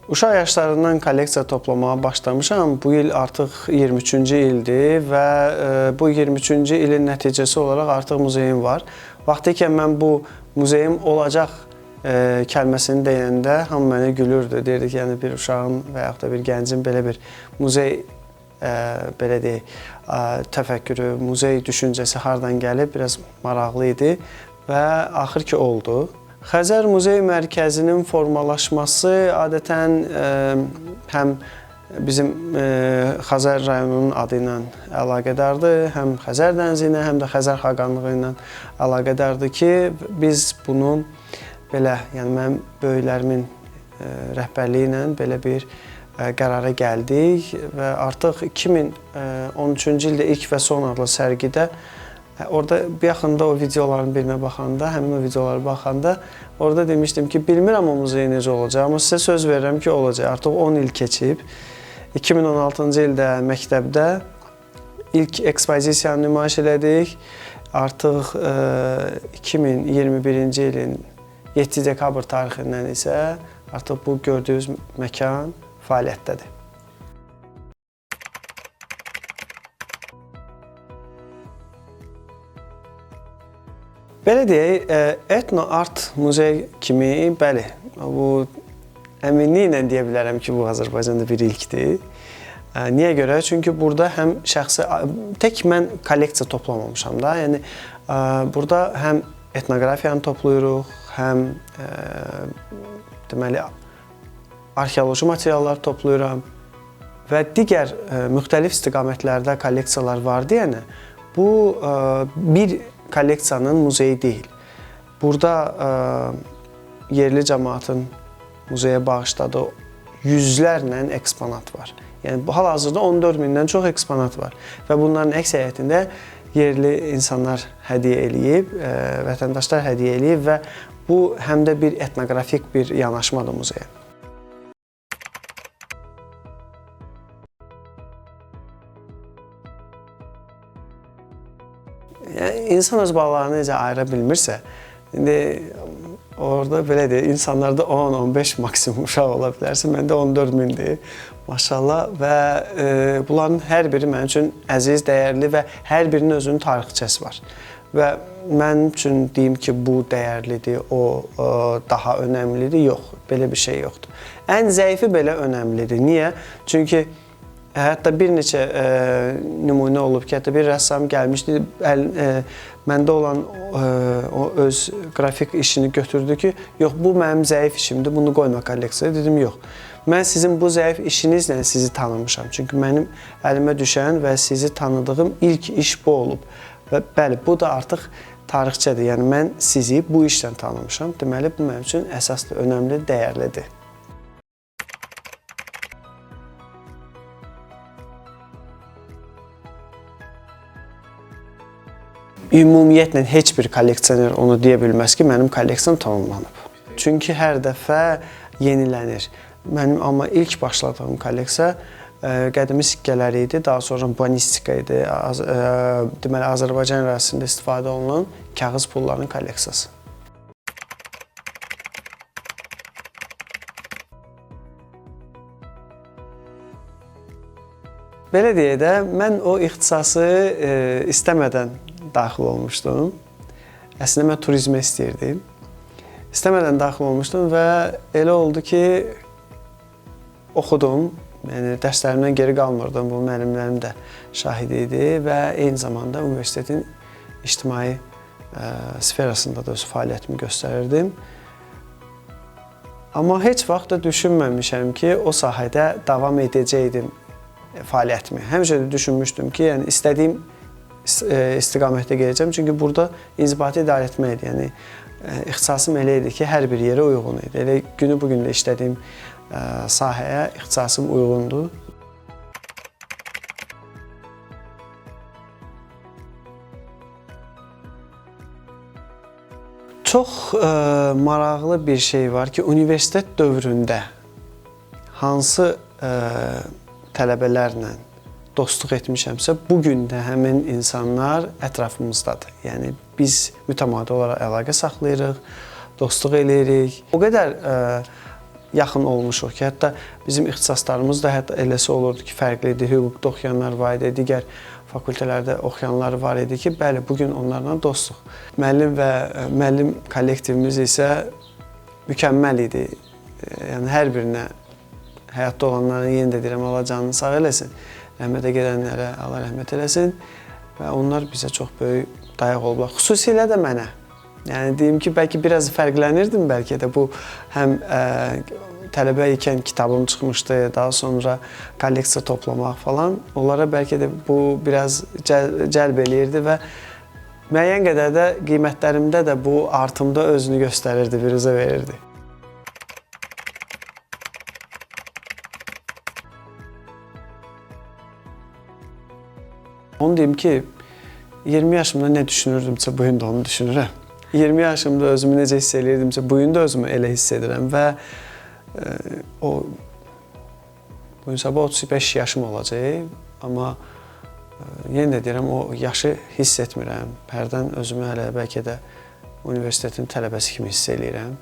Uşaq yaşlarından kolleksiya toplamağa başlamışam. Bu il artıq 23-cü ildir və bu 23-cü ilin nəticəsi olaraq artıq muzeyim var. Vaxtı ikən mən bu muzeyim olacaq kəlməsini deyəndə hamı mənə gülürdü. Deyirdi ki, yəni bir uşağın və yaxud da bir gəncin belə bir muzey belə deyək, təfəkkürü, muzey düşüncəsi hardan gəlib, biraz maraqlı idi və axır ki oldu. Xəzər Muzey Mərkəzinin formalaşması adətən həm bizim Xəzər rayonunun adı ilə əlaqədardır, həm Xəzər dənizi ilə, həm də Xəzər xaqanlığı ilə əlaqədardır ki, biz bunu belə, yəni mənim böyüklərimin rəhbərliyi ilə belə bir qərara gəldik və artıq 2013-cü ildə ilk və son adlı sərgidə orada bir yaxında o videoların birinə baxanda, həmin o videolara baxanda orada demişdim ki, bilmirəm o muzey necə olacaq, amma sizə söz verirəm ki, olacaq. Artıq 10 il keçib. 2016-cı ildə məktəbdə ilk ekspozisiyanı nümayiş elədik. Artıq 2021-ci ilin 7 dekabr tarixindən isə artıq bu gördüyünüz məkan fəaliyyətdədir. Belə deyək, Etno Art Muzey kimi, bəli, bu əminliklə deyə bilərəm ki, bu Azərbaycanda bir ilkdir. Niyə görə? Çünki burada həm şəxsi, tək mən kolleksiya toplamamışam da, yəni burada həm etnoqrafiyanı toplayırıq, həm deməli, arxeoloji materiallar toplayıram və digər müxtəlif istiqamətlərdə kolleksiyalar var deyənə, bu bir kolleksiyanın muzeyi deyil. Burada yerli cəmaatın muzeyə bağışladığı yüzlərlə eksponat var. Yəni, hal-hazırda 14 mindən çox eksponat var və bunların əksəriyyətində yerli insanlar hədiyyə eləyib, vətəndaşlar hədiyyə eləyib və bu həm də bir etnoqrafik bir yanaşmadır muzeyə. İnsan öz balalarını necə ayıra bilmirsə, indi orada belə deyək, insanlarda 10-15 maksimum uşaq ola bilərsə, məndə 14 mindir, maşallah və bunların hər biri mənim üçün əziz, dəyərli və hər birinin özünün tarixçəsi var. Və mənim üçün deyim ki, bu dəyərlidir, o daha önəmlidir, yox, belə bir şey yoxdur. Ən zəifi belə önəmlidir. Niyə? Çünki hətta bir neçə nümunə olub ki, hətta bir rəssam gəlmişdi, məndə olan o öz qrafik işini götürdü ki, yox, bu mənim zəif işimdir, bunu qoyma kolleksiyaya. Dedim, yox, mən sizin bu zəif işinizlə sizi tanımışam. Çünki mənim əlimə düşən və sizi tanıdığım ilk iş bu olub. Və bəli, bu da artıq tarixçədir. Yəni, mən sizi bu işlə tanımışam. Deməli, bu mənim üçün əsaslı, önəmli, dəyərlidir. Ümumiyyətlə, heç bir kolleksioner onu deyə bilməz ki, mənim kolleksiyam tamamlanıb. Çünki hər dəfə yenilənir. Mənim amma ilk başladığım kolleksiya qədimi sikkələri idi, daha sonra banistika idi. Deməli, Azərbaycan ərazisində istifadə olunan kağız pullarının kolleksiyası. Belə deyək də, mən o ixtisası istəmədən daxil olmuşdum. Əslində, mən turizmə istəyirdim. İstəmədən daxil olmuşdum və elə oldu ki, oxudum. Yəni, dərslərimdən geri qalmırdım, bu müəllimlərim də şahidi idi və eyni zamanda universitetin ictimai sferasında da öz fəaliyyətimi göstərirdim. Amma heç vaxt da düşünməmişəm ki, o sahədə davam edəcəkdim fəaliyyətimi. Həmişə də düşünmüşdüm ki, yəni istədiyim istiqamətdə gedəcəm, çünki burada inzibati idarə etmək idi. Yəni, ixtisasım elə idi ki, hər bir yerə uyğun idi. Elə günü bugün də işlədiyim sahəyə ixtisasım uyğundur. Çox maraqlı bir şey var ki, universitet dövründə hansı tələbələrlə dostluq etmişəmsə, bugün də həmin insanlar ətrafımızdadır. Yəni, biz mütəmadi olaraq əlaqə saxlayırıq, dostluq eləyirik. O qədər yaxın olmuşuq ki, hətta bizim ixtisaslarımız da hətta eləsi olurdu ki, fərqli idi. Hüquqda oxuyanlar var idi, digər fakültələrdə oxuyanlar var idi ki, bəli, bugün onlarla dostluq. Müəllim və müəllim kollektivimiz isə mükəmməl idi. Yəni hər birinə həyatda olanların yenə də deyirəm, Allah canını sağ eləsin. Rəhmətə gedənlərə Allah rəhmət eləsin və onlar bizə çox böyük dayaq olublar. Xüsusilə də mənə. Yəni deyim ki, bəlkə biraz fərqlənirdim bəlkə də bu həm tələbə ikən kitabım çıxmışdı, daha sonra kolleksiya toplamaq falan. Onlara bəlkə də bu biraz cəlb eləyirdi və müəyyən qədər də qiymətlərimdə də bu artımda özünü göstərirdi, biruzə verirdi. Onu deyim ki, 20 yaşımda nə düşünürdümsə, bu gün də onu düşünürəm. 20 yaşımda özümü necə hiss edirdimsə, bu gün də özümü elə hiss edirəm və bu gün sabah 35 yaşım olacaq, amma yenə də deyirəm, o yaşı hiss etmirəm. Hərdən özümü hələ bəlkə də universitetin tələbəsi kimi hiss edirəm.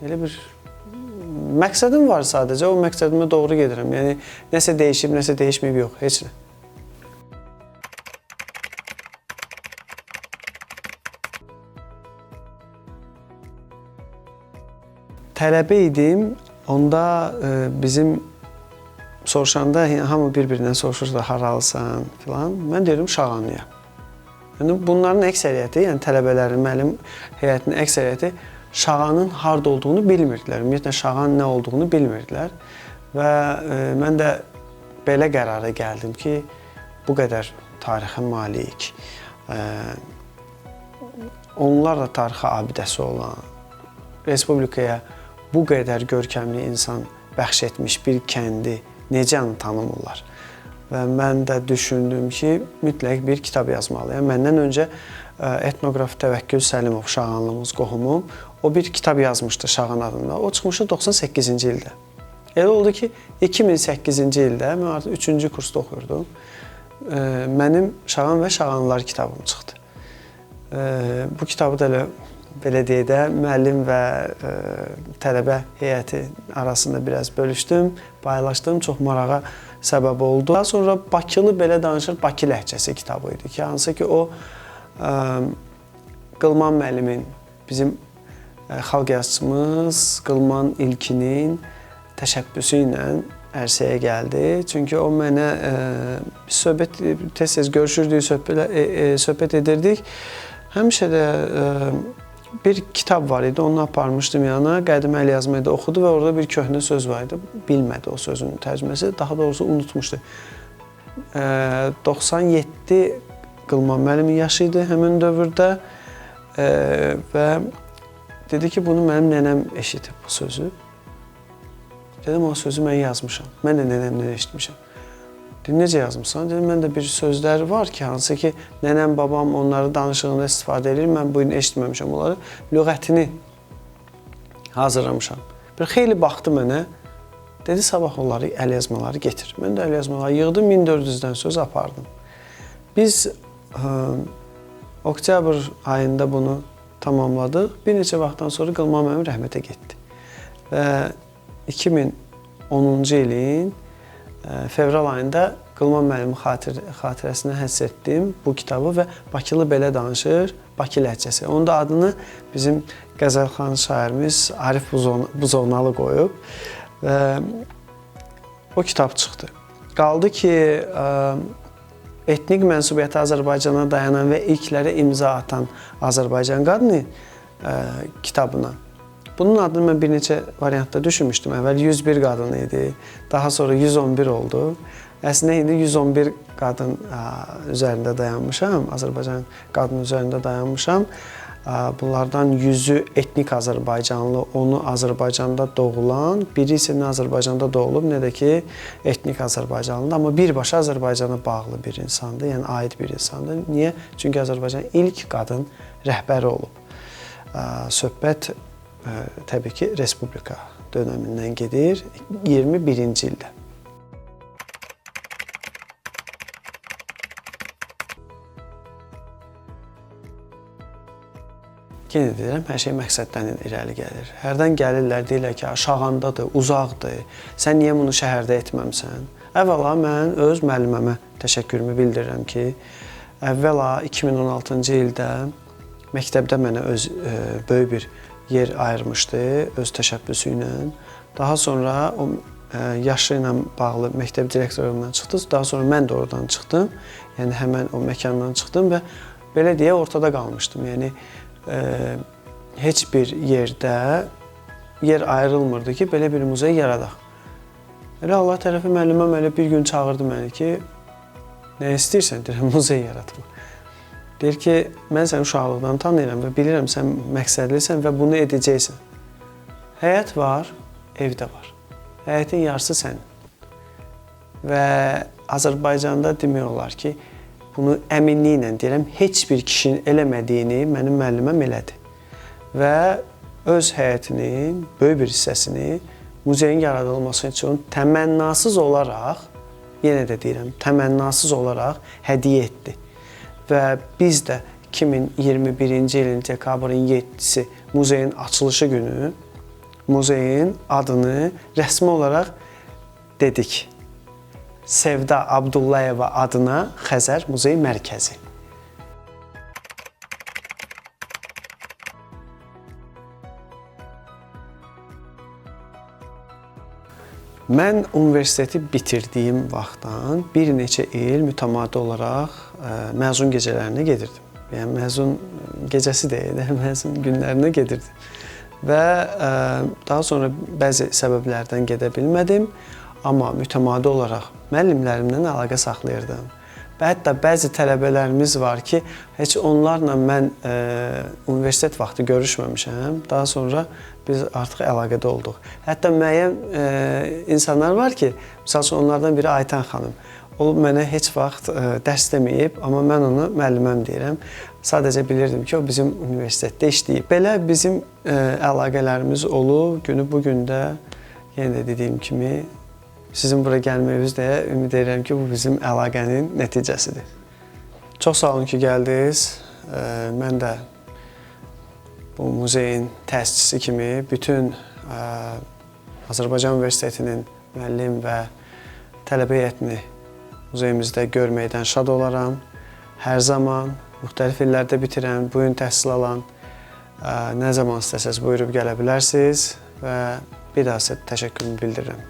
Elə bir məqsədim var sadəcə, o məqsədimə doğru gedirəm. Yəni, nəsə dəyişib, nəsə dəyişməyib yox, heç nə. Tələbə idim, onda bizim soruşanda hamı bir-birindən soruşur da haralsan filan. Mən deyirdim Şağanlıya. Yəni bunların əksəriyyəti, yəni tələbələrin, müəllim heyətinin əksəriyyəti Şağanın harda olduğunu bilmirdilər. Ümumiyyətlə Şağan nə olduğunu bilmirdilər. Və mən də belə qərara gəldim ki, bu qədər tarixə malik, onlarla tarixə abidəsi olan, Respublikaya bu qədər görkəmli insan bəxş etmiş bir kəndi necə tanımırlar? Və mən də düşündüm ki, mütləq bir kitab yazmalıyam. Məndən öncə etnoqraf Təvəkkül Səlimov, Şağanlımız, qohumum, o bir kitab yazmışdı Şağan adında. O çıxmışdı 98-ci ildə. Elə oldu ki, 2008-ci ildə, mən artıq 3-cü kursda oxuyurdum, mənim Şağan və Şağanlılar kitabım çıxdı. Bu kitabı da belə deyək də, müəllim və tələbə heyəti arasında biraz bölüşdüm, paylaşdım, çox marağa səbəb oldu. Daha sonra Bakılı belə danışır, Bakı ləhcəsi kitabı idi ki, hansı ki o Qılman müəllimin, bizim xalq yazıçımız Qılman İlkinin təşəbbüsü ilə ərsəyə gəldi. Çünki o mənə söhbət, tez-tez görüşürdük, söhbət edirdik. Həmişə də bir kitab var idi, onu aparmışdım yana, qədim əl yazmayı da oxudu və orada bir köhnə söz var idi. Bilmədi o sözün tərcüməsi, daha doğrusu unutmuşdu. 97 Qılman müəllimin yaşı idi həmin dövrdə və dedi ki, bunu mənim nənəm eşitib bu sözü. Dedim, o sözü mən yazmışam, mən də nənəmdən eşitmişəm. Dedim, necə yazmışsan? Dedim, məndə bir sözlər var ki, hansı ki, nənəm, babam onları danışığında istifadə edir, mən bu gün eşitməmişəm onları, lüğətini hazırlamışam. Bir xeyli baxdı mənə, dedi, sabah onları, əl yazmaları getir. Mən də əl yazmaları yığdım, 1400-dən söz apardım. Biz oktyabr ayında bunu tamamladıq, bir neçə vaxtdan sonra Qılman müəllim rəhmətə getdi. Və 2010-cu ilin fevral ayında Qılman müəllimin xatirəsinə həsr etdim bu kitabı və Bakılı belə danışır, Bakı ləhcəsi. Onun da adını bizim qəzəlxan şairimiz Arif Buzovnalı qoyub və o kitab çıxdı. Qaldı ki, etnik mənsubiyyəti Azərbaycana dayanan və ilklərə imza atan Azərbaycan qadını kitabına. Bunun adını mən bir neçə variantda düşünmüşdüm. Əvvəl 101 qadın idi, daha sonra 111 oldu. Əslində indi 111 qadın üzərində dayanmışam, Azərbaycan qadın üzərində dayanmışam. Bunlardan 100-ü etnik Azərbaycanlı, onu Azərbaycanda doğulan, biri isə nə Azərbaycanda doğulub, nə də ki etnik Azərbaycanlıdır. Amma birbaşa Azərbaycana bağlı bir insandır, yəni aid bir insandır. Niyə? Çünki Azərbaycan ilk qadın rəhbəri olub. Söhbət təbii ki, Respublika dönəmindən gedir, 21-ci ildə. yenə deyirəm, hər şey məqsəddən irəli gəlir. Hərdən gəlirlər, deyirlər ki, aşağındadır, uzaqdır, sən niyə bunu şəhərdə etməmsən? Əvvəla mən öz müəlliməmə təşəkkürümü bildirirəm ki, əvvəla 2016-cı ildə məktəbdə mənə böyük bir yer ayırmışdı öz təşəbbüsü ilə. Daha sonra o yaşı ilə bağlı məktəb direktorluğundan çıxdı. Daha sonra mən də oradan çıxdım. Yəni həmən o məkandan çıxdım və belə deyə ortada qalmışdım. Yəni heç bir yerdə yer ayrılmırdı ki, belə bir muzey yaradaq. Elə Allah tərəfi müəlliməm elə bir gün çağırdı məni ki, nə istəyirsən, deyirəm, muzey yaratma. Deyir ki, mən səni uşaqlıqdan tanıyıram və bilirəm sən məqsədlisən və bunu edəcəksən. Həyət var, evdə var. Həyətin yarısı sənin. Və Azərbaycanda demək olar ki, bunu əminliklə deyirəm, heç bir kişinin eləmədiyini mənim müəlliməm elədi. Və öz həyətinin böyük bir hissəsini muzeyin yaradılması üçün təmənnasız olaraq, yenə də deyirəm, təmənnasız olaraq hədiyyə etdi. Və biz də 2021-ci ilin dekabrın 7-si muzeyin açılışı günü muzeyin adını rəsmi olaraq dedik. Sevda Abdullayeva adına Xəzər Muzey Mərkəzi. Mən universiteti bitirdiyim vaxtdan bir neçə il mütəmadi olaraq məzun gecələrinə gedirdim. Yəni məzun gecəsi deyil, məzun günlərinə gedirdim. Və daha sonra bəzi səbəblərdən gedə bilmədim, amma mütəmadi olaraq müəllimlərimlə əlaqə saxlayırdım. Və hətta bəzi tələbələrimiz var ki, heç onlarla mən universitet vaxtı görüşməmişəm. Daha sonra biz artıq əlaqədə olduq. Hətta müəyyən insanlar var ki, misal üçün onlardan biri Aytan xanım. O mənə heç vaxt dərs deməyib, amma mən onu müəlliməm deyirəm. Sadəcə bilirdim ki, o bizim universitetdə işləyib. Belə bizim əlaqələrimiz olub. Günü bugün də yenə də dediyim kimi sizin bura gəlməyiniz də ümid edirəm ki, bu bizim əlaqənin nəticəsidir. Çox sağ olun ki, gəldiniz. Mən də bu muzeyin təsisçisi kimi bütün Azərbaycan Universitetinin müəllim və tələbə heyətini muzeyimizdə görməkdən şad olaram. Hər zaman müxtəlif illərdə bitirən, bu gün təhsil alan, nə zaman istəsəz buyurub gələ bilərsiniz və bir daha sizə təşəkkürümü bildirirəm.